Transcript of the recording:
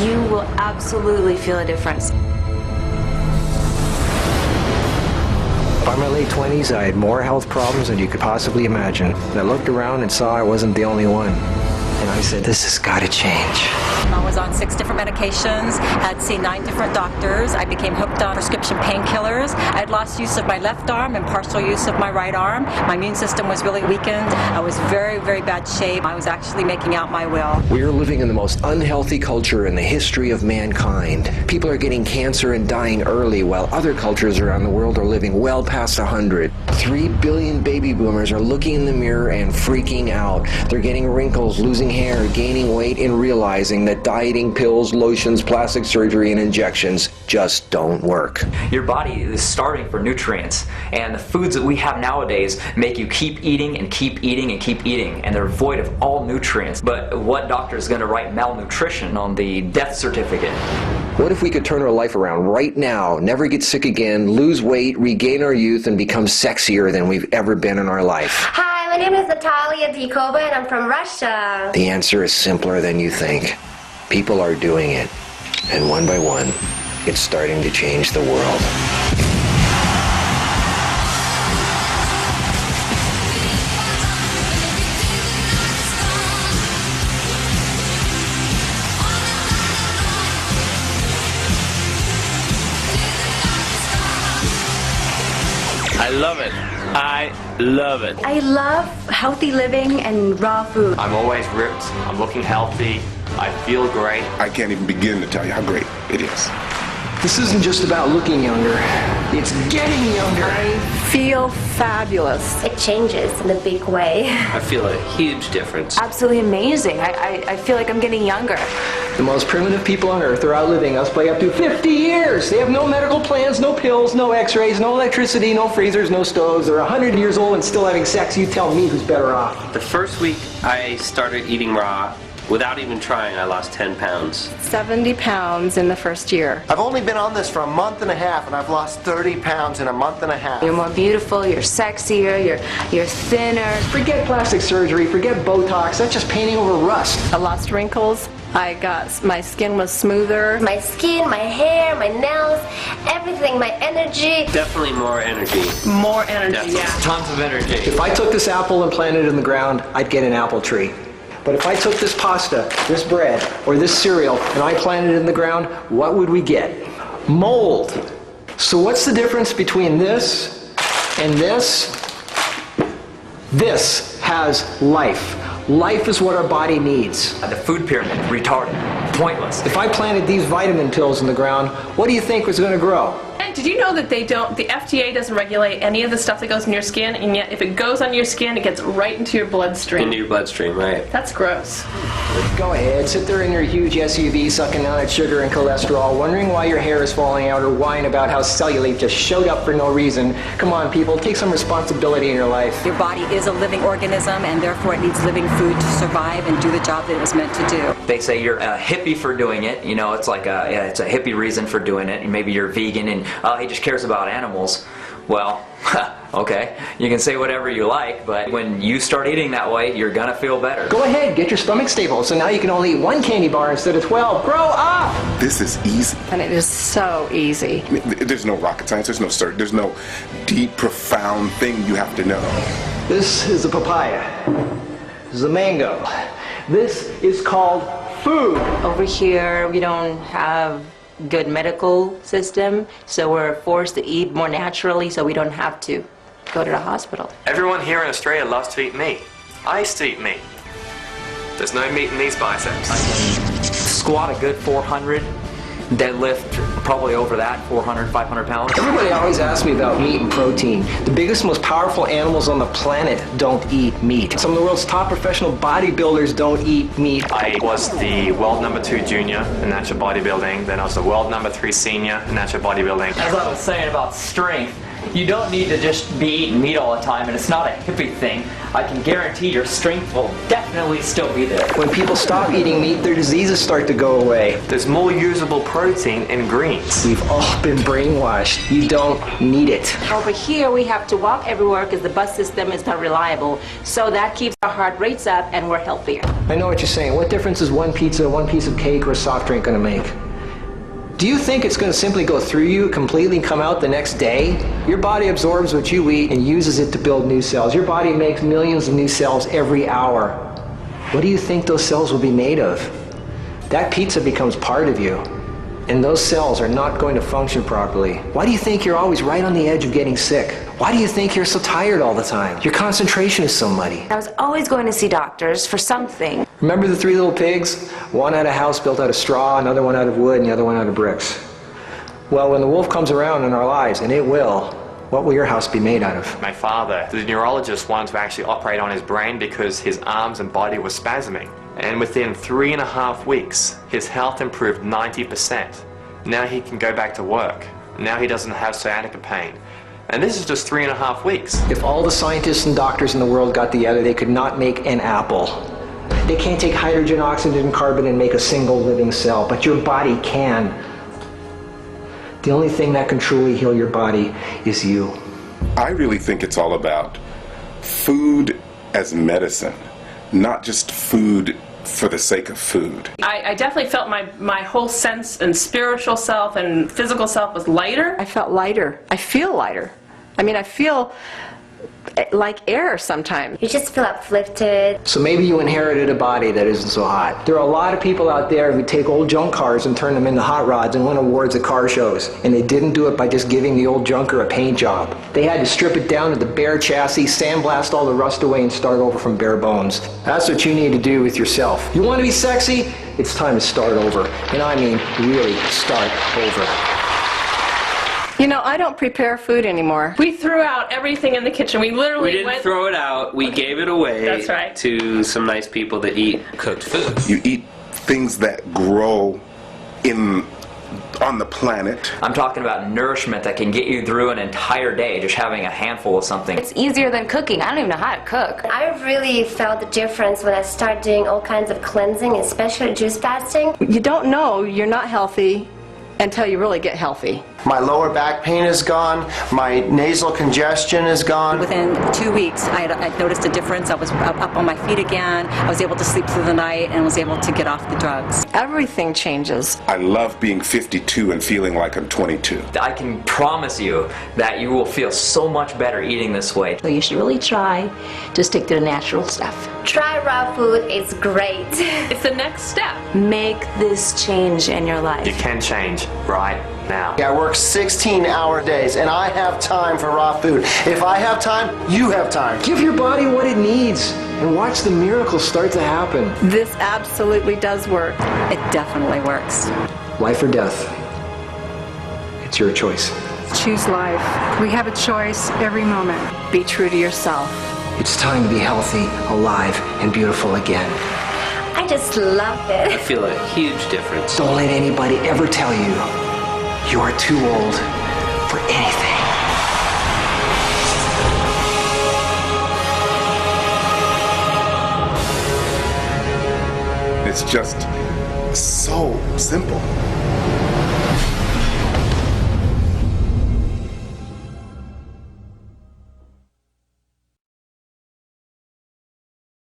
You will absolutely feel a difference. By my late 20s, I had more health problems than you could possibly imagine. I looked around and saw I wasn't the only one. And I said, this has got to change. I was on 6 different medications, had seen 9 different doctors. I became hooked on prescription painkillers. I had lost use of my left arm and partial use of my right arm. My immune system was really weakened. I was very, very bad shape. I was actually making out my will. We're living in the most unhealthy culture in the history of mankind. People are getting cancer and dying early, while other cultures around the world are living well past 100. 3 billion baby boomers are looking in the mirror and freaking out. They're getting wrinkles, losing hair, gaining weight, and realizing that dieting, pills, lotions, plastic surgery, and injections just don't work. Your body is starving for nutrients, and the foods that we have nowadays make you keep eating and keep eating and keep eating, and they're void of all nutrients. But what doctor is going to write malnutrition on the death certificate? What if we could turn our life around right now, never get sick again, lose weight, regain our youth, and become sexier than we've ever been in our life? Hi, my name is Natalia Dikova and I'm from Russia. The answer is simpler than you think. People are doing it, and one by one, it's starting to change the world. I love it. I love it. I love healthy living and raw food. I'm always ripped. I'm looking healthy. I feel great. I can't even begin to tell you how great it is. This isn't just about looking younger, it's getting younger. I feel fabulous. It changes in a big way. I feel a huge difference. Absolutely amazing. I feel like I'm getting younger. The most primitive people on earth are outliving us by up to 50 years. They have no medical plans, no pills, no x-rays, no electricity, no freezers, no stoves. They're 100 years old and still having sex. You tell me who's better off. The first week I started eating raw, without even trying, I lost 10 pounds. 70 pounds in the first year. I've only been on this for a month and a half, and I've lost 30 pounds in a month and a half. You're more beautiful, you're sexier, you're thinner. Forget plastic surgery, forget Botox. That's just painting over rust. I lost wrinkles. My skin was smoother. My skin, my hair, my nails, everything, my energy. Definitely more energy. More energy, Definitely. yeah. Tons of energy. If I took this apple and planted it in the ground, I'd get an apple tree. But if I took this pasta, this bread, or this cereal, and I planted it in the ground, what would we get? Mold. So what's the difference between this and this? This has life. Life is what our body needs. The food pyramid, retarded, pointless. If I planted these vitamin pills in the ground, what do you think was going to grow? And did you know that the FDA doesn't regulate any of the stuff that goes in your skin, and yet if it goes on your skin, it gets right into your bloodstream? Into your bloodstream, right. That's gross. Go ahead, sit there in your huge SUV sucking down at sugar and cholesterol, wondering why your hair is falling out or whine about how cellulite just showed up for no reason. Come on, people, take some responsibility in your life. Your body is a living organism, and therefore it needs living food to survive and do the job that it was meant to do. They say you're a hippie for doing it. You know, it's like it's a hippie reason for doing it. And maybe you're vegan and he just cares about animals. Well, okay, you can say whatever you like, but when you start eating that way, you're gonna feel better. Go ahead, get your stomach stable, so now you can only eat 1 candy bar instead of 12. Grow up! This is easy. And it is so easy. There's no rocket science, there's no deep, profound thing you have to know. This is a papaya. This is a mango. This is called food. Over here, we don't have good medical system, so we're forced to eat more naturally so we don't have to go to the hospital. Everyone here in Australia loves to eat meat. I used to eat meat. There's no meat in these biceps. I can squat a good 400, deadlift probably over that, 400, 500 pounds. Everybody always asks me about meat and protein. The biggest, most powerful animals on the planet don't eat meat. Some of the world's top professional bodybuilders don't eat meat. I was the world #2 junior in natural bodybuilding, then I was the world #3 senior in natural bodybuilding. As I was saying about strength, You don't need to just be eating meat all the time, and it's not a hippie thing. I can guarantee your strength will definitely still be there. When people stop eating meat, their diseases start to go away. There's more usable protein in greens. We've all been brainwashed. You don't need it. Over here, we have to walk everywhere because the bus system is not reliable. So that keeps our heart rates up and we're healthier. I know what you're saying. What difference is one pizza, one piece of cake, or a soft drink going to make? Do you think it's going to simply go through you completely and come out the next day? Your body absorbs what you eat and uses it to build new cells. Your body makes millions of new cells every hour. What do you think those cells will be made of? That pizza becomes part of you, and those cells are not going to function properly. Why do you think you're always right on the edge of getting sick? Why do you think you're so tired all the time? Your concentration is so muddy. I was always going to see doctors for something. Remember the three little pigs? One had a house built out of straw, another one out of wood, and the other one out of bricks. Well, when the wolf comes around in our lives, and it will, what will your house be made out of? My father, the neurologist, wanted to actually operate on his brain because his arms and body were spasming. And within 3.5 weeks, his health improved 90%. Now he can go back to work. Now he doesn't have sciatica pain. And this is just 3.5 weeks. If all the scientists and doctors in the world got together, they could not make an apple. They can't take hydrogen, oxygen, and carbon and make a single living cell, but your body can. The only thing that can truly heal your body is you. I really think it's all about food as medicine, not just food for the sake of food. I definitely felt my whole sense and spiritual self and physical self was lighter. I felt lighter. I feel lighter. I mean, I feel like air sometimes. You just feel uplifted. So maybe you inherited a body that isn't so hot. There are a lot of people out there who take old junk cars and turn them into hot rods and win awards at car shows. And they didn't do it by just giving the old junker a paint job. They had to strip it down to the bare chassis, sandblast all the rust away, and start over from bare bones. That's what you need to do with yourself. You want to be sexy? It's time to start over. And I mean really start over. You know, I don't prepare food anymore. We threw out everything in the kitchen. We literally We didn't throw it out. We gave it away. That's right. To some nice people that eat cooked food. You eat things that grow on the planet. I'm talking about nourishment that can get you through an entire day just having a handful of something. It's easier than cooking. I don't even know how to cook. I really felt the difference when I started doing all kinds of cleansing, especially juice fasting. You don't know you're not healthy until you really get healthy. My lower back pain is gone. My nasal congestion is gone. Within 2 weeks, I noticed a difference. I was up on my feet again. I was able to sleep through the night and was able to get off the drugs. Everything changes. I love being 52 and feeling like I'm 22. I can promise you that you will feel so much better eating this way. So you should really try to stick to the natural stuff. Try raw food, it's great. It's the next step. Make this change in your life. You can change right now. I work 16-hour days, and I have time for raw food. If I have time, you have time. Give your body what it needs and watch the miracles start to happen. This absolutely does work. It definitely works. Life or death. It's your choice. Choose life. We have a choice every moment. Be true to yourself. It's time to be healthy, alive, and beautiful again. I just love I it. feel a huge difference. Don't let anybody ever tell you you're too old for anything. It's just so simple.